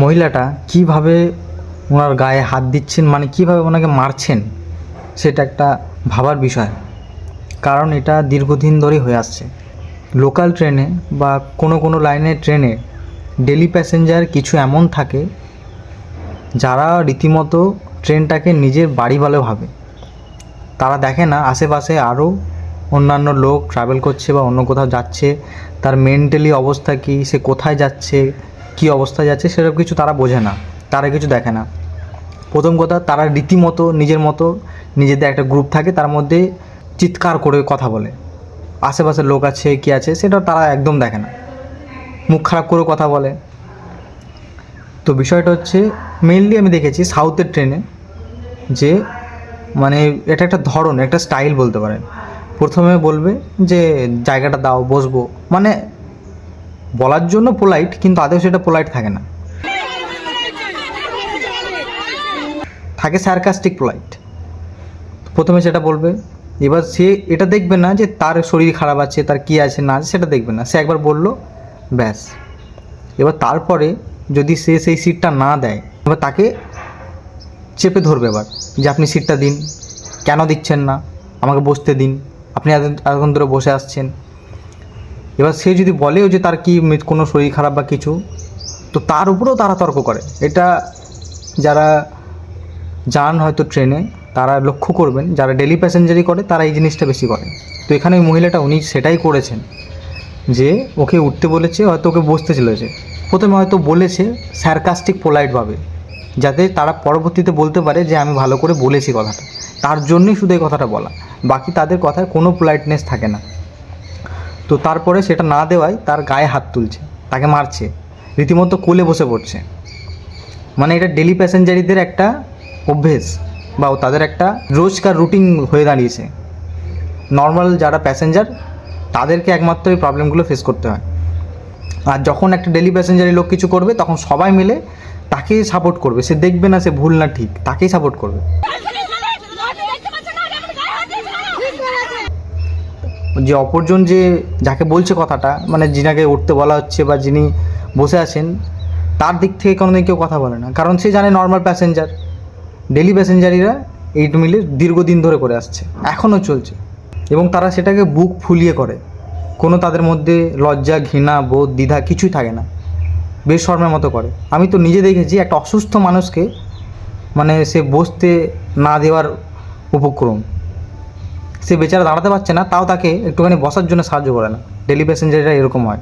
মহিলাটা কিভাবে ওনার গায়ে হাত দিচ্ছেন, মানে কিভাবে ওনাকে মারছেন, সেটা একটা ভাবার বিষয়। কারণ এটা দীর্ঘদিন ধরেই হয়ে আসছে। লোকাল ট্রেনে বা কোনো কোনো লাইনের ট্রেনে ডেলি প্যাসেঞ্জার কিছু এমন থাকে যারা রীতিমতো ট্রেনটাকে নিজের বাড়ি বলে ভাবে। তারা দেখে না আশেপাশে আরও অন্যান্য লোক ট্রাভেল করছে বা অন্য কোথাও যাচ্ছে, তার মেন্টালি অবস্থা কী, সে কোথায় যাচ্ছে, কী অবস্থায় যাচ্ছে, সেসব কিছু তারা বোঝে না, তারা কিছু দেখে না। প্রথম কথা, তারা রীতিমতো নিজের মতো নিজেদের একটা গ্রুপ থাকে, তার মধ্যে চিৎকার করে কথা বলে। আশেপাশে লোক আছে কী আছে সেটা তারা একদম দেখে না, মুখ খারাপ করে কথা বলে। তো বিষয়টা হচ্ছে মেইনলি আমি দেখেছি সাউথের ট্রেনে যে মানে এটা একটা ধরন, একটা স্টাইল বলতে পারেন। প্রথমে বলবে যে জায়গাটা দাও, বসবো, মানে বলার জন্য পোলাইট, কিন্তু আদৌ সেটা পোলাইট থাকে না, থাকে সার্কাস্টিক পোলাইট। প্রথমে সেটা বলবে, এবার সে এটা দেখবে না যে তার শরীর খারাপ আছে, তার কী আছে না আছে সেটা দেখবে না, সে একবার বললো ব্যাস। এবার তারপরে যদি সে সেই সিটটা না দেয়, এবার তাকে চেপে ধরবে এবার যে আপনি সিটটা দিন, কেন দিচ্ছেন না, আমাকে বসতে দিন, আপনি এতক্ষণ ধরে বসে আসছেন। এবার সে যদি বলেও যে তার কি কোনো শরীর খারাপ বা কিছু, তো তার উপরেও তারা তর্ক করে। এটা যারা যান হয়তো ট্রেনে তারা লক্ষ্য করবেন, যারা ডেলি প্যাসেঞ্জারি করে তারা এই জিনিসটা বেশি করে। তো এখানে ওই মহিলাটা উনি সেটাই করেছেন যে ওকে উঠতে বলেছে, হয়তো ওকে বসতে চলেছে, প্রথমে হয়তো বলেছে সার্কাস্টিক পোলাইটভাবে, যাতে তারা পরবর্তীতে বলতে পারে যে আমি ভালো করে বলেছি কথাটা, তার জন্যই শুধু এই কথাটা বলা, বাকি তাদের কথায় কোনো পোলাইটনেস থাকে না। তো তারপরে সেটা না দেওয়ায় তার গায়ে হাত তুলছে, তাকে মারছে, রীতিমতো কোলে বসে পড়ছে। মানে এটা ডেলি প্যাসেঞ্জারিদের একটা অভ্যেস বা তাদের একটা রোজকার রুটিন হয়ে দাঁড়িয়েছে। নর্মাল যারা প্যাসেঞ্জার তাদেরকে একমাত্র এই প্রবলেমগুলো ফেস করতে হয়। আর যখন একটা ডেলি প্যাসেঞ্জারি লোক কিছু করবে তখন সবাই মিলে তাকেই সাপোর্ট করবে, সে দেখবে না সে ভুল না ঠিক, তাকেই সাপোর্ট করবে। যে অপরজন যে যাকে বলছে কথাটা, মানে যিনাকে উঠতে বলা হচ্ছে বা যিনি বসে আছেন, তার দিক থেকে কোনোদিন কেউ কথা বলে না, কারণ সে জানে নর্মাল প্যাসেঞ্জার, ডেলি প্যাসেঞ্জারিরা এই মিলে দীর্ঘদিন ধরে করে আসছে, এখনও চলছে, এবং তারা সেটাকে বুক ফুলিয়ে করে। কোনো তাদের মধ্যে লজ্জা, ঘৃণা, বোধ, দ্বিধা কিছুই থাকে না, বেশরমের মতো করে। আমি তো নিজে দেখেছি একটা অসুস্থ মানুষকে মানে সে বসতে না দেওয়ার উপক্রম, সে বেচারা দাঁড়াতে পারছে না, তাও তাকে একটুখানি বসার জন্য সাহায্য করে না। ডেলি প্যাসেঞ্জাররা এরকম হয়।